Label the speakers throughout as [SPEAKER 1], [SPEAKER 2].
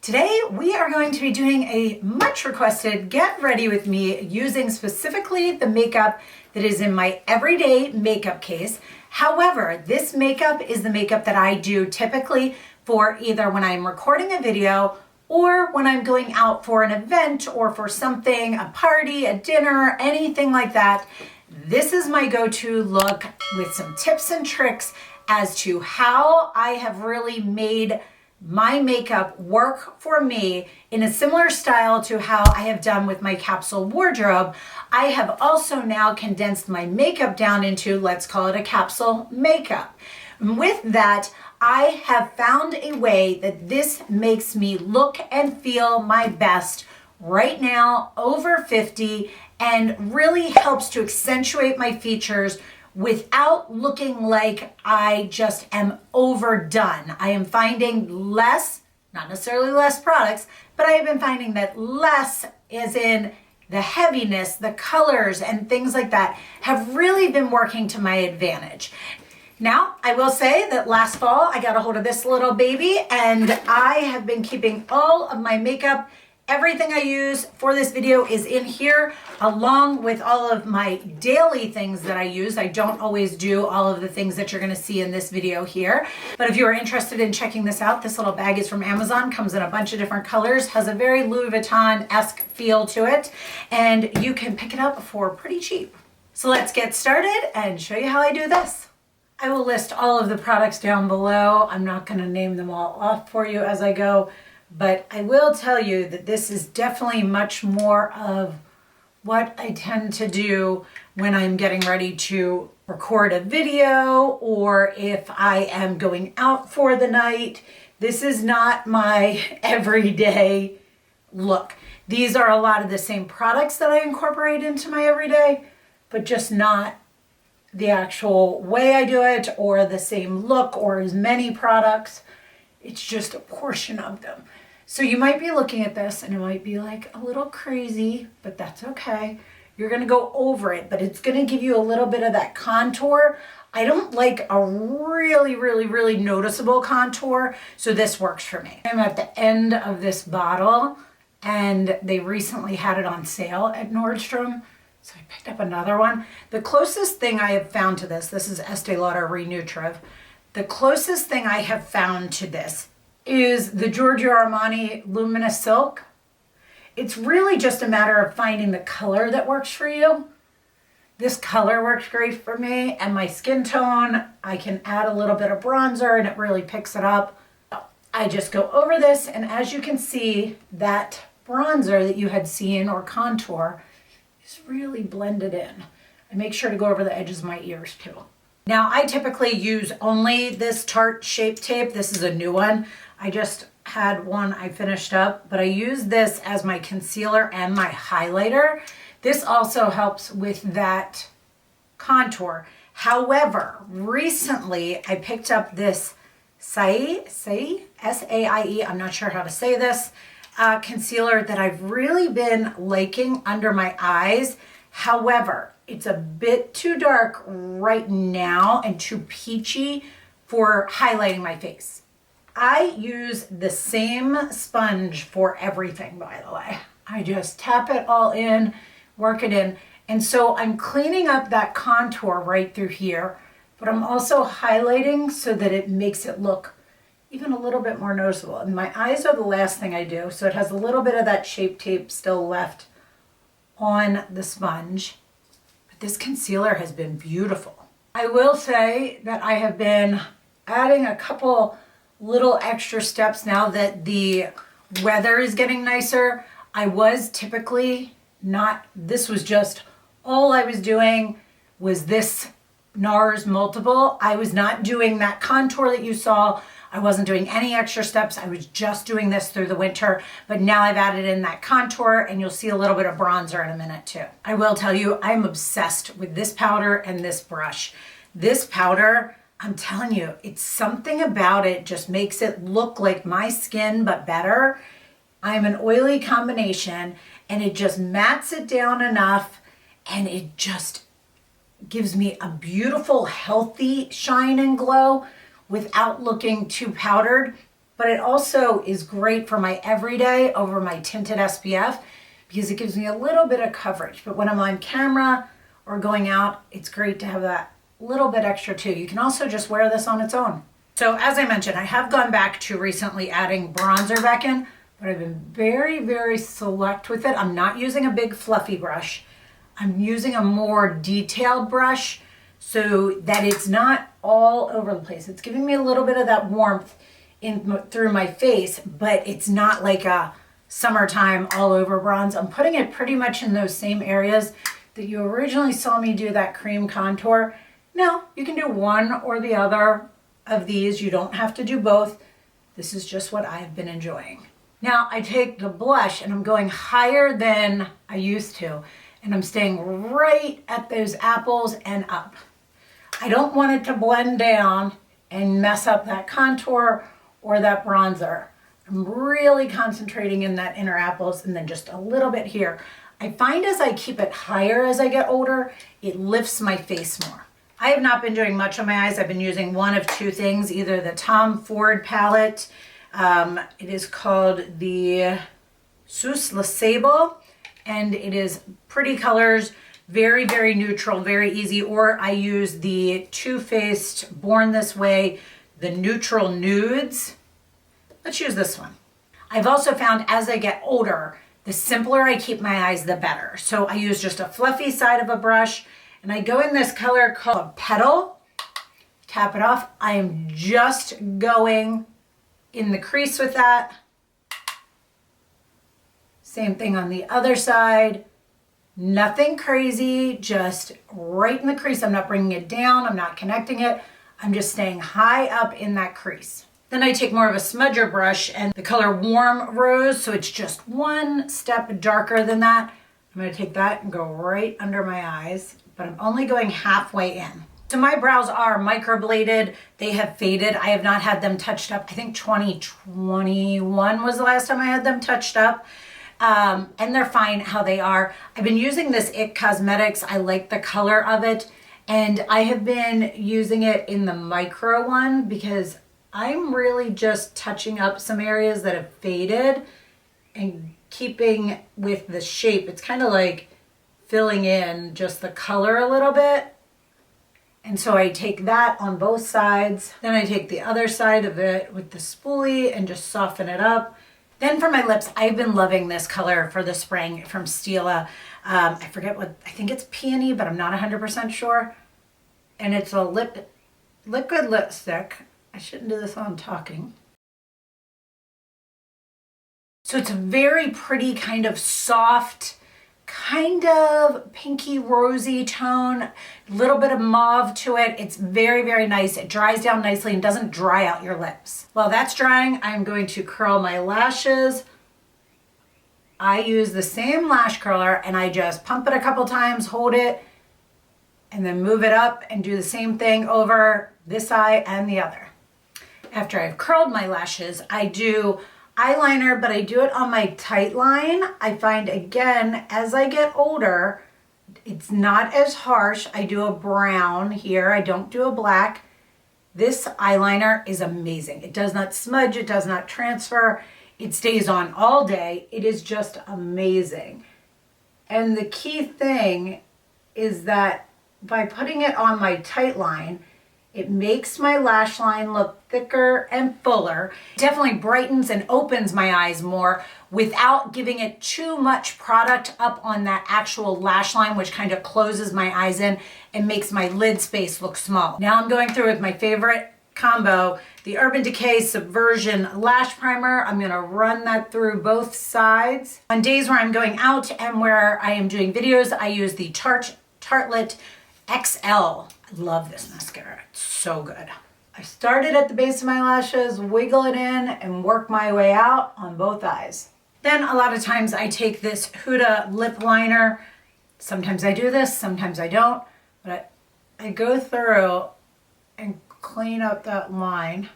[SPEAKER 1] Today we are going to be doing a much requested get ready with me using specifically the makeup that is in my everyday makeup case. However, this makeup is the makeup that I do typically for either when I'm recording a video or when I'm going out for an event or for something, a party, a dinner, anything like that. This is my go-to look with some tips and tricks as to how I have really made my makeup work for me in a similar style to how I have done with my capsule wardrobe. I have also now condensed my makeup down into, let's call it a capsule makeup. With that, I have found a way that this makes me look and feel my best right now, over 50, and really helps to accentuate my features without looking like I just am overdone. I am finding less, not necessarily less products, but I have been finding that less is in the heaviness, the colors and things like that have really been working to my advantage. Now, I will say that last fall I got a hold of this little baby and I have been keeping all of my makeup. Everything I use for this video is in here, along with all of my daily things that I use. I don't always do all of the things that you're going to see in this video here. But if you are interested in checking this out, this little bag is from Amazon, comes in a bunch of different colors, has a very Louis Vuitton-esque feel to it, and you can pick it up for pretty cheap. So let's get started and show you how I do this. I will list all of the products down below. I'm not going to name them all off for you as I go. But I will tell you that this is definitely much more of what I tend to do when I'm getting ready to record a video or if I am going out for the night. This is not my everyday look. These are a lot of the same products that I incorporate into my everyday, but just not the actual way I do it or the same look or as many products. It's just a portion of them. So you might be looking at this and it might be like a little crazy, but that's okay. You're gonna go over it, but it's gonna give you a little bit of that contour. I don't like a really noticeable contour, so this works for me. I'm at the end of this bottle and they recently had it on sale at Nordstrom, so I picked up another one. The closest thing I have found to this is Estee Lauder Renutriv. The closest thing I have found to this is the Giorgio Armani Luminous Silk. It's really just a matter of finding the color that works for you. This color works great for me, and my skin tone, I can add a little bit of bronzer and it really picks it up. I just go over this, and as you can see, that bronzer that you had seen or contour is really blended in. I make sure to go over the edges of my ears too. Now, I typically use only this Tarte Shape Tape. This is a new one. I just had one I finished up, but I use this as my concealer and my highlighter. This also helps with that contour. However, recently I picked up this S-A-I-E, I'm not sure how to say this, concealer that I've really been liking under my eyes. However, it's a bit too dark right now and too peachy for highlighting my face. I use the same sponge for everything, by the way. I just tap it all in, work it in. And so I'm cleaning up that contour right through here, but I'm also highlighting so that it makes it look even a little bit more noticeable. And my eyes are the last thing I do, so it has a little bit of that Shape Tape still left on the sponge. This concealer has been beautiful. I will say that I have been adding a couple little extra steps now that the weather is getting nicer. I was typically not, this was just all I was doing was this NARS multiple. I was not doing that contour that you saw. I wasn't doing any extra steps. I was just doing this through the winter, but now I've added in that contour and you'll see a little bit of bronzer in a minute too. I will tell you, I'm obsessed with this powder and this brush. This powder, I'm telling you, it's something about it just makes it look like my skin, but better. I'm an oily combination and it just mats it down enough and it just gives me a beautiful, healthy shine and glow without looking too powdered, but it also is great for my everyday over my tinted SPF because it gives me a little bit of coverage. But when I'm on camera or going out, it's great to have that little bit extra too. You can also just wear this on its own. So as I mentioned, I have gone back to recently adding bronzer back in, but I've been very, very select with it. I'm not using a big fluffy brush. I'm using a more detailed brush so that it's not all over the place. It's giving me a little bit of that warmth in through my face, but it's not like a summertime all over bronze. I'm putting it pretty much in those same areas that you originally saw me do that cream contour. Now, you can do one or the other of these. You don't have to do both. This is just what I've been enjoying. Now I take the blush and I'm going higher than I used to, and I'm staying right at those apples and up. I don't want it to blend down and mess up that contour or that bronzer. I'm really concentrating in that inner apples and then just a little bit here. I find as I keep it higher as I get older, it lifts my face more. I have not been doing much on my eyes. I've been using one of two things, either the Tom Ford palette. It is called the Sous Le Sable, and it is pretty colors, very, very neutral, very easy. Or I use the Too Faced Born This Way, the Neutral Nudes. Let's use this one. I've also found as I get older, the simpler I keep my eyes, the better. So I use just a fluffy side of a brush, and I go in this color called Petal, tap it off. I am just going in the crease with that. Same thing on the other side. Nothing crazy, just right in the crease. I'm not bringing it down, I'm not connecting it. I'm just staying high up in that crease. Then I take more of a smudger brush and the color Warm Rose, so it's just one step darker than that. I'm gonna take that and go right under my eyes, but I'm only going halfway in. So my brows are microbladed. They have faded. I have not had them touched up. I think 2021 was the last time I had them touched up. And they're fine how they are. I've been using this IT Cosmetics. I like the color of it. And I have been using it in the micro one because I'm really just touching up some areas that have faded and keeping with the shape. It's kind of like filling in just the color a little bit. And so I take that on both sides. Then I take the other side of it with the spoolie and just soften it up. Then for my lips, I've been loving this color for the spring from Stila. I forget what, I think it's Peony, but I'm not 100% sure. And it's a liquid lipstick. I shouldn't do this while I'm talking. So it's a very pretty kind of soft, kind of pinky rosy tone, a little bit of mauve to it. It's very, very nice. It dries down nicely and doesn't dry out your lips. While that's drying, I'm going to curl my lashes. I use the same lash curler and I just pump it a couple times, hold it, and then move it up and do the same thing over this eye and the other. After I've curled my lashes, I do eyeliner, but I do it on my tight line. I find again, as I get older, it's not as harsh. I do a brown here. I don't do a black. This eyeliner is amazing. It does not smudge. It does not transfer. It stays on all day. It is just amazing. And the key thing is that by putting it on my tight line, it makes my lash line look thicker and fuller. It definitely brightens and opens my eyes more without giving it too much product up on that actual lash line, which kind of closes my eyes in and makes my lid space look small. Now I'm going through with my favorite combo, the Urban Decay Subversion Lash Primer. I'm gonna run that through both sides. On days where I'm going out and where I am doing videos, I use the Tartelette XL. I love this mascara, it's so good. I started at the base of my lashes, wiggle it in, and work my way out on both eyes. Then a lot of times I take this Huda lip liner. Sometimes I do this, sometimes I don't, but I go through and clean up that line.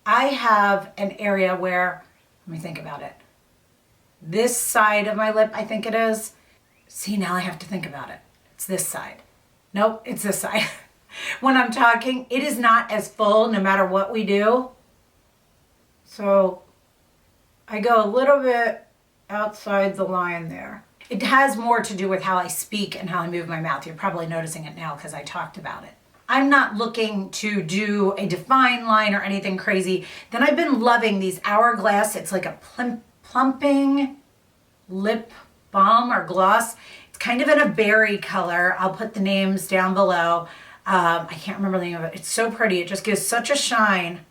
[SPEAKER 1] I have an area where, let me think about it. This side of my lip, I think it is. See, now I have to think about it. It's this side. Nope, it's this side. when I'm talking. It is not as full no matter what we do. So I go a little bit outside the line there. It has more to do with how I speak and how I move my mouth. You're probably noticing it now because I talked about it. I'm not looking to do a defined line or anything crazy. Then I've been loving these Hourglass. It's like a plumping lip balm or gloss. It's kind of in a berry color. I'll put the names down below. I can't remember the name of it. It's so pretty. It just gives such a shine.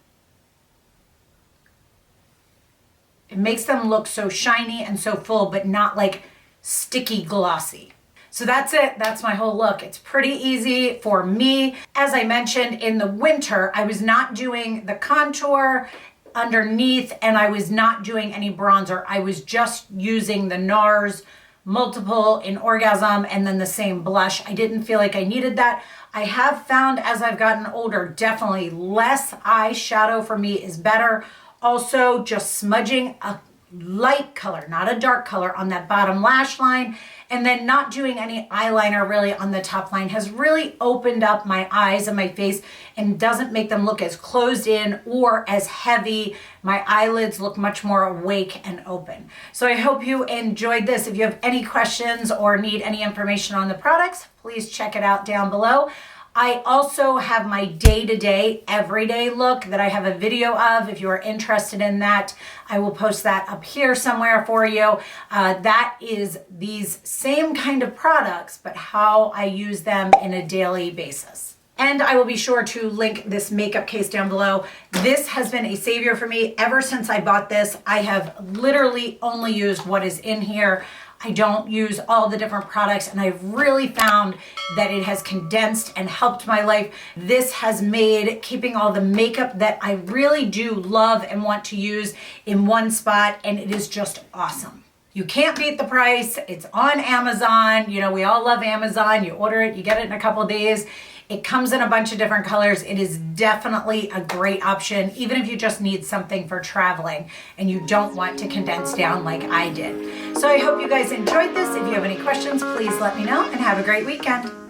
[SPEAKER 1] It makes them look so shiny and so full, but not like sticky glossy. So that's it. That's my whole look. It's pretty easy for me. As I mentioned, in the winter, I was not doing the contour underneath and I was not doing any bronzer. I was just using the NARS Multiple in Orgasm and then the same blush. I didn't feel like I needed that. I have found as I've gotten older, definitely less eyeshadow for me is better. Also, just smudging a light color, not a dark color, on that bottom lash line, and then not doing any eyeliner really on the top line has really opened up my eyes and my face and doesn't make them look as closed in or as heavy. My eyelids look much more awake and open. So I hope you enjoyed this. If you have any questions or need any information on the products, please check it out down below. I also have my day-to-day, everyday look that I have a video of. If you are interested in that, I will post that up here somewhere for you. That is these same kind of products, but how I use them in a daily basis. And I will be sure to link this makeup case down below. This has been a savior for me ever since I bought this. I have literally only used what is in here. I don't use all the different products, and I've really found that it has condensed and helped my life. This has made keeping all the makeup that I really do love and want to use in one spot, and it is just awesome. You can't beat the price. It's on Amazon. You know, we all love Amazon. You order it, you get it in a couple of days. It comes in a bunch of different colors. It is definitely a great option, even if you just need something for traveling and you don't want to condense down like I did. So I hope you guys enjoyed this. If you have any questions, please let me know and have a great weekend.